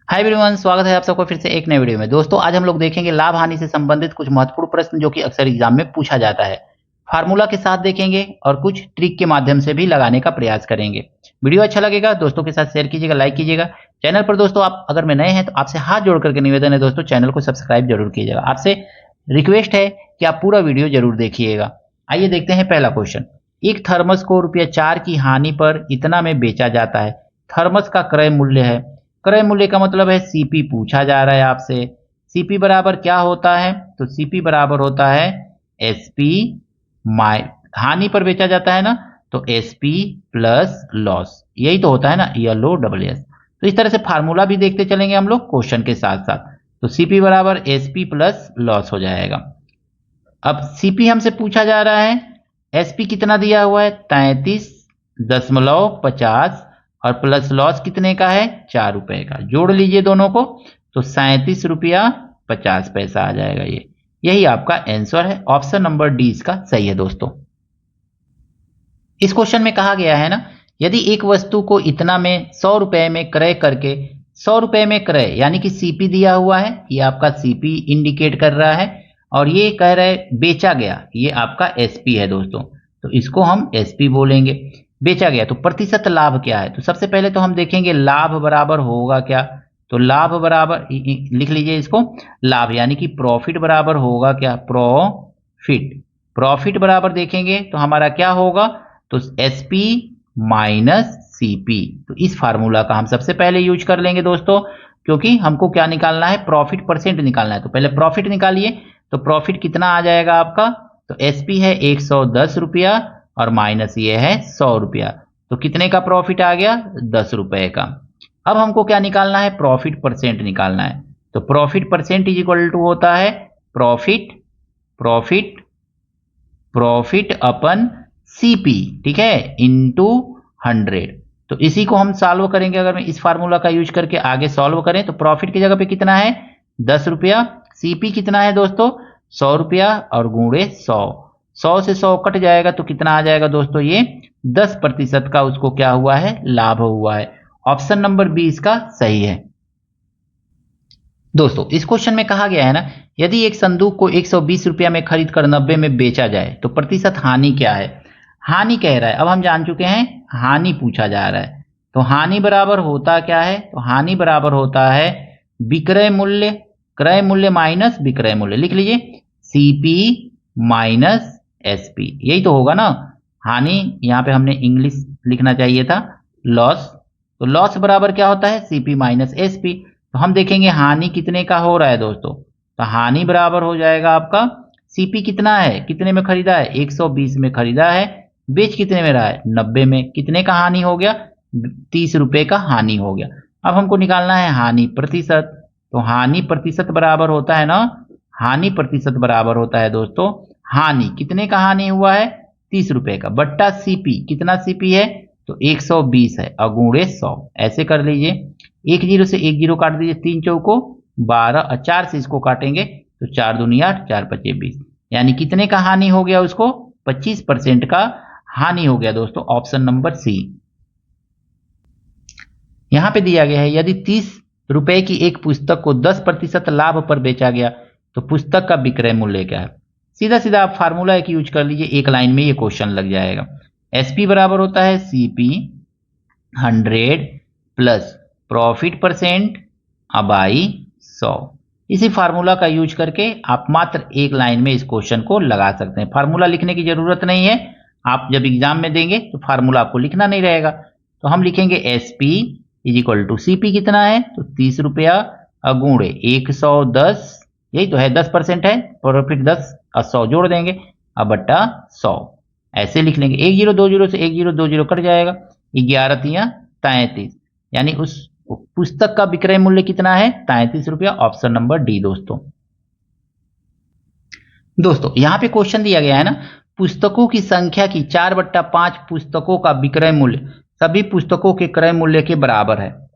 Hi everyone, स्वागत है आप सबका फिर से एक नए वीडियो में। दोस्तों, आज हम लोग देखेंगे लाभ हानि से संबंधित कुछ महत्वपूर्ण प्रश्न जो कि अक्सर एग्जाम में पूछा जाता है। फार्मूला के साथ देखेंगे और कुछ ट्रिक के माध्यम से भी लगाने का प्रयास करेंगे। वीडियो अच्छा लगेगा दोस्तों के साथ शेयर कीजिएगा, लाइक कीजिएगा। चैनल पर दोस्तों आप अगर मैं नए हैं तो आपसे हाथ जोड़ करके निवेदन है दोस्तों, चैनल को सब्सक्राइब जरूर कीजिएगा। आपसे रिक्वेस्ट है कि आप पूरा वीडियो जरूर देखिएगा। आइए देखते हैं पहला क्वेश्चन। एक थर्मस को ₹4 की हानि पर इतना में बेचा जाता है। थर्मस का क्रय मूल्य है। क्रय मूल्य का मतलब है सीपी पूछा जा रहा है आपसे। सीपी बराबर क्या होता है? तो सीपी बराबर होता है एसपी माइ हानि पर बेचा जाता है ना, तो एसपी प्लस लॉस, यही तो होता है ना, येलो डबल एस। तो इस तरह से फार्मूला भी देखते चलेंगे हम लोग क्वेश्चन के साथ साथ। तो सीपी बराबर एसपी प्लस लॉस हो जाएगा। अब सीपी हमसे पूछा जा रहा है, एसपी कितना दिया हुआ है? 33.50 और प्लस लॉस कितने का है? ₹4 का। जोड़ लीजिए दोनों को तो ₹37.50 आ जाएगा। यही आपका आंसर है। ऑप्शन नंबर डी इसका सही है दोस्तों। इस क्वेश्चन में कहा गया है ना, यदि एक वस्तु को इतना में ₹100 में क्रय करके ₹100 में क्रय यानी कि सीपी दिया हुआ है, ये आपका सीपी इंडिकेट कर रहा है, और ये कह रहा है बेचा गया, ये आपका एसपी है दोस्तों, तो इसको हम एसपी बोलेंगे। बेचा गया तो प्रतिशत लाभ क्या है? तो सबसे पहले तो हम देखेंगे लाभ बराबर होगा क्या। तो लाभ बराबर लिख लीजिए इसको, लाभ यानी कि प्रॉफिट बराबर होगा क्या? प्रॉफिट। प्रॉफिट बराबर देखेंगे तो हमारा क्या होगा? तो एसपी माइनस सीपी। तो इस फार्मूला का हम सबसे पहले यूज कर लेंगे दोस्तों, क्योंकि हमको क्या निकालना है? प्रॉफिट परसेंट निकालना है। तो पहले प्रॉफिट निकालिए। तो प्रॉफिट कितना आ जाएगा आपका? तो एसपी है ₹110 और माइनस ये है ₹100। तो कितने का प्रॉफिट आ गया? ₹10 का। अब हमको क्या निकालना है? प्रॉफिट परसेंट निकालना है। तो profit percent is equal to होता है profit profit profit upon CP, ठीक है, इंटू 100। तो इसी को हम सॉल्व करेंगे। अगर मैं इस फार्मूला का यूज करके आगे सॉल्व करें तो प्रॉफिट की जगह पे कितना है? ₹10। सीपी कितना है दोस्तों? ₹100 और गुणे 100। 100 से 100 कट जाएगा तो कितना आ जाएगा दोस्तों? ये 10% का उसको क्या हुआ है? लाभ हुआ है। ऑप्शन नंबर बी इसका सही है दोस्तों। इस क्वेश्चन में कहा गया है ना, यदि एक संदूक को ₹120 में खरीद कर 90 में बेचा जाए तो प्रतिशत हानि क्या है? हानि कह रहा है, अब हम जान चुके हैं हानि पूछा जा रहा है। तो हानि बराबर होता क्या है? तो हानि बराबर होता है विक्रय मूल्य, क्रय मूल्य माइनस विक्रय मूल्य। लिख लीजिए सीपी माइनस एसपी, यही तो होगा ना। हानि यहाँ पे हमने इंग्लिश लिखना चाहिए था, लॉस। तो लॉस बराबर क्या होता है? CP minus SP. तो हम देखेंगे हानि कितने का हो रहा है दोस्तों। तो हानि बराबर हो जाएगा आपका, सीपी कितना है, कितने में खरीदा है? 120 में खरीदा है, बेच कितने में रहा है? 90 में। कितने का हानि हो गया? ₹30 का हानि हो गया। अब हमको निकालना है हानि प्रतिशत। तो हानि प्रतिशत बराबर होता है ना, हानि प्रतिशत बराबर होता है दोस्तों, हानि कितने का हानि हुआ है? ₹30 का, बट्टा सीपी, कितना सीपी है? तो 120 है, अगुणे 100। ऐसे कर लीजिए, 10 से 10 काट दीजिए, 3 चौको 12 और 4 से इसको काटेंगे तो 4 दूनी 8, 4 पचे 20। यानी कितने का हानि हो गया उसको? 25% का हानि हो गया दोस्तों। Option number C. यहां पे दिया गया है, यदि ₹30 की एक पुस्तक को 10% लाभ पर बेचा गया तो पुस्तक का विक्रय मूल्य क्या है? सीधा सीधा आप फार्मूला एक यूज कर लीजिए, एक लाइन में ये क्वेश्चन लग जाएगा। एसपी बराबर होता है CP 100 plus profit percent by 100। इसी फार्मूला का यूज करके आप मात्र एक लाइन में इस क्वेश्चन को लगा सकते हैं। फार्मूला लिखने की जरूरत नहीं है, आप जब एग्जाम में देंगे तो फार्मूला आपको लिखना नहीं रहेगा। तो हम लिखेंगे S P is equal to C P कितना है? तो ₹30 अगुणे 110, यही तो है, 10% है, प्रॉफिट 10 और 100 जोड़ देंगे, अब बट्टा 100। ऐसे लिख लेंगे, 1020 से 1020 कट जाएगा, 11 तिया 33, यानी उस पुस्तक का विक्रय मूल्य कितना है? ₹33। ऑप्शन नंबर डी दोस्तों। दोस्तों यहां पे क्वेश्चन दिया गया है ना, पुस्तकों की संख्या की 4/5 पुस्तकों का विक्रय मूल्य सभी पुस्तकों के क्रय मूल्य के बराबर है।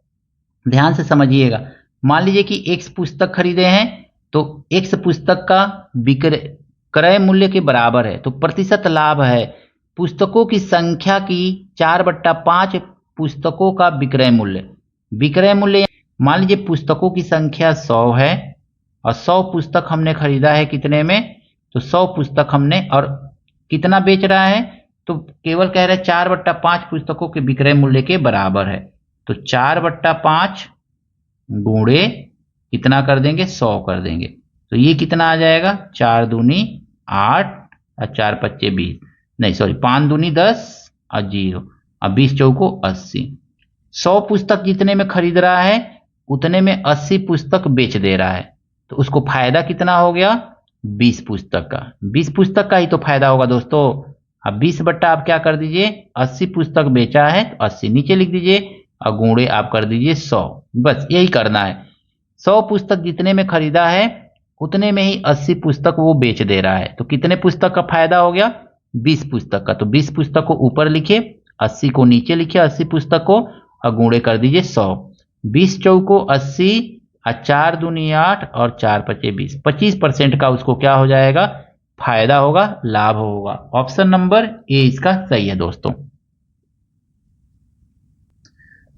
ध्यान से समझिएगा। मान लीजिए कि एक्स पुस्तक खरीदे हैं, तो एक्स पुस्तक का विक्रय क्रय मूल्य के बराबर है, तो प्रतिशत लाभ है पुस्तकों की संख्या की 4/5 पुस्तकों का विक्रय मूल्य। विक्रय मूल्य मान लीजिए पुस्तकों की संख्या 100 है और 100 पुस्तक हमने खरीदा है कितने में, तो 100 पुस्तक हमने, और कितना बेच रहा है, तो केवल कह रहे हैं 4/5 पुस्तकों के विक्रय मूल्य के बराबर है। तो 4/5 गुणे कितना कर देंगे, 100 कर देंगे। तो ये कितना आ जाएगा, 4 दूनी 8 और 4 पच्चे 20, नहीं सॉरी 5 दूनी 10 और 0 और 20 चौको 80। 100 पुस्तक जितने में खरीद रहा है उतने में 80 पुस्तक बेच दे रहा है, तो उसको फायदा कितना हो गया, 20 पुस्तक का। 20 पुस्तक का ही तो फायदा होगा दोस्तों। अब 20 बट्टा आप क्या कर दीजिए, 80 पुस्तक बेचा है तो 80 नीचे लिख दीजिए और गुणे आप कर दीजिए 100। बस यही करना है। 100 पुस्तक जितने में खरीदा है उतने में ही 80 पुस्तक वो बेच दे रहा है, तो कितने पुस्तक का फायदा हो गया, 20 पुस्तक का। तो 20 पुस्तक को ऊपर लिखिए, 80 को नीचे लिखिए, 80 पुस्तक को, और गुणे कर दीजिए 100। 20 चौको 80 और 4 दूनी 8 और 4 पचे 20, 25% का उसको क्या हो जाएगा, फायदा होगा, लाभ होगा। ऑप्शन नंबर ए इसका सही है दोस्तों।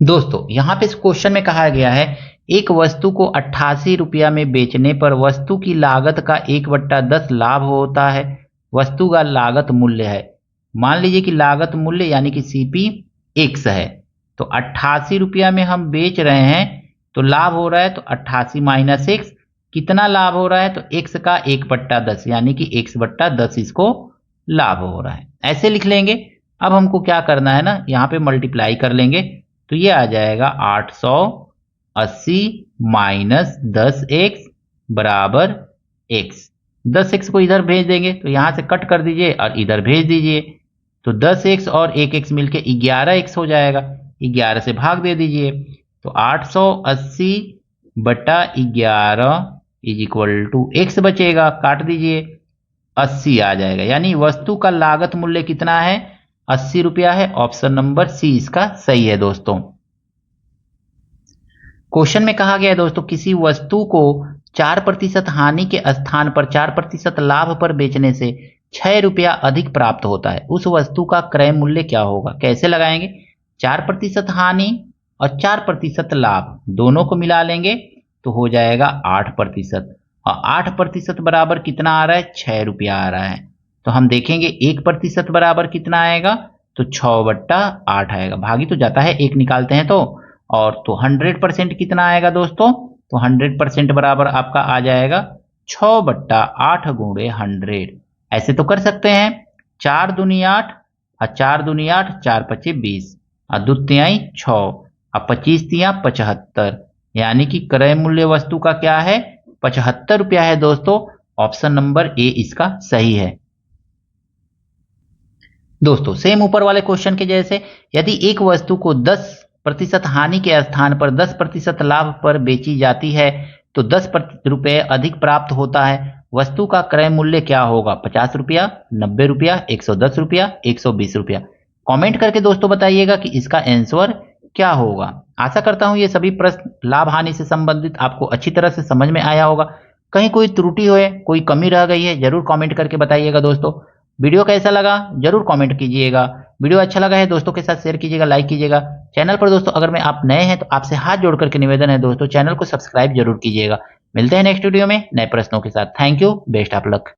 दोस्तों यहां पे इस क्वेश्चन में कहा गया है एक वस्तु को 88 रुपया में बेचने पर वस्तु की लागत का 1/10 लाभ होता है। वस्तु का लागत मूल्य है, मान लीजिए कि लागत मूल्य यानी कि सीपी x है, तो 88 रुपया में हम बेच रहे हैं तो लाभ हो रहा है, तो 88 माइनस x, कितना लाभ हो रहा है, तो x का 1/10 यानी कि x/10 इसको लाभ हो रहा है, ऐसे लिख लेंगे। अब हमको क्या करना है ना, यहाँ पे मल्टीप्लाई कर लेंगे, तो ये आ जाएगा 880 माइनस 10x बराबर x। 10x को इधर भेज देंगे तो यहां से कट कर दीजिए और इधर भेज दीजिए, तो 10x और 1x मिलके 11x हो जाएगा। 11 से भाग दे दीजिए, तो 880 बटा 11 इज इक्वल टू x बचेगा, काट दीजिए, 80 आ जाएगा। यानी वस्तु का लागत मूल्य कितना है, 80 रुपया है। ऑप्शन नंबर सी इसका सही है दोस्तों। क्वेश्चन में कहा गया है दोस्तों किसी वस्तु को 4% हानि के स्थान पर 4% लाभ पर बेचने से 6 रुपया अधिक प्राप्त होता है, उस वस्तु का क्रय मूल्य क्या होगा। कैसे लगाएंगे, 4% हानि और 4% लाभ दोनों को मिला लेंगे तो हो जाएगा 8%, और 8% बराबर कितना आ रहा है, 6 रुपया आ रहा है। तो हम देखेंगे 1% बराबर कितना आएगा, तो 6/8 आएगा, भागी तो जाता है, 1 निकालते हैं तो, और तो 100% कितना आएगा दोस्तों, तो 100% बराबर आपका आ जाएगा 6/8 गुणे 100। ऐसे तो कर सकते हैं, 4 दूनी 8 और 4 दूनी 8, 4 पचे 20 और 2 तिहाई 6 और 25 तिया 75, यानी कि क्रय मूल्य वस्तु का क्या है, 75 रुपया है दोस्तों। ऑप्शन नंबर ए इसका सही है दोस्तों। सेम ऊपर वाले क्वेश्चन के जैसे, यदि एक वस्तु को 10% हानि के स्थान पर 10% लाभ पर बेची जाती है तो 10 रुपये अधिक प्राप्त होता है, वस्तु का क्रय मूल्य क्या होगा, 50 रुपया, 90 रुपया, 110 रुपया, 120 रुपया। कमेंट करके दोस्तों बताइएगा कि इसका आंसर क्या होगा। आशा करता हूं ये सभी प्रश्न लाभ हानि से संबंधित आपको अच्छी तरह से समझ में आया होगा। कहीं कोई त्रुटि हो, कोई कमी रह गई है, जरूर कमेंट करके बताइएगा दोस्तों। वीडियो कैसा लगा जरूर कमेंट कीजिएगा। वीडियो अच्छा लगा है दोस्तों के साथ शेयर कीजिएगा, लाइक कीजिएगा। चैनल पर दोस्तों अगर मैं आप नए हैं तो आपसे हाथ जोड़ करके निवेदन है दोस्तों, चैनल को सब्सक्राइब जरूर कीजिएगा। मिलते हैं नेक्स्ट वीडियो में नए प्रश्नों के साथ। Thank you, best of luck.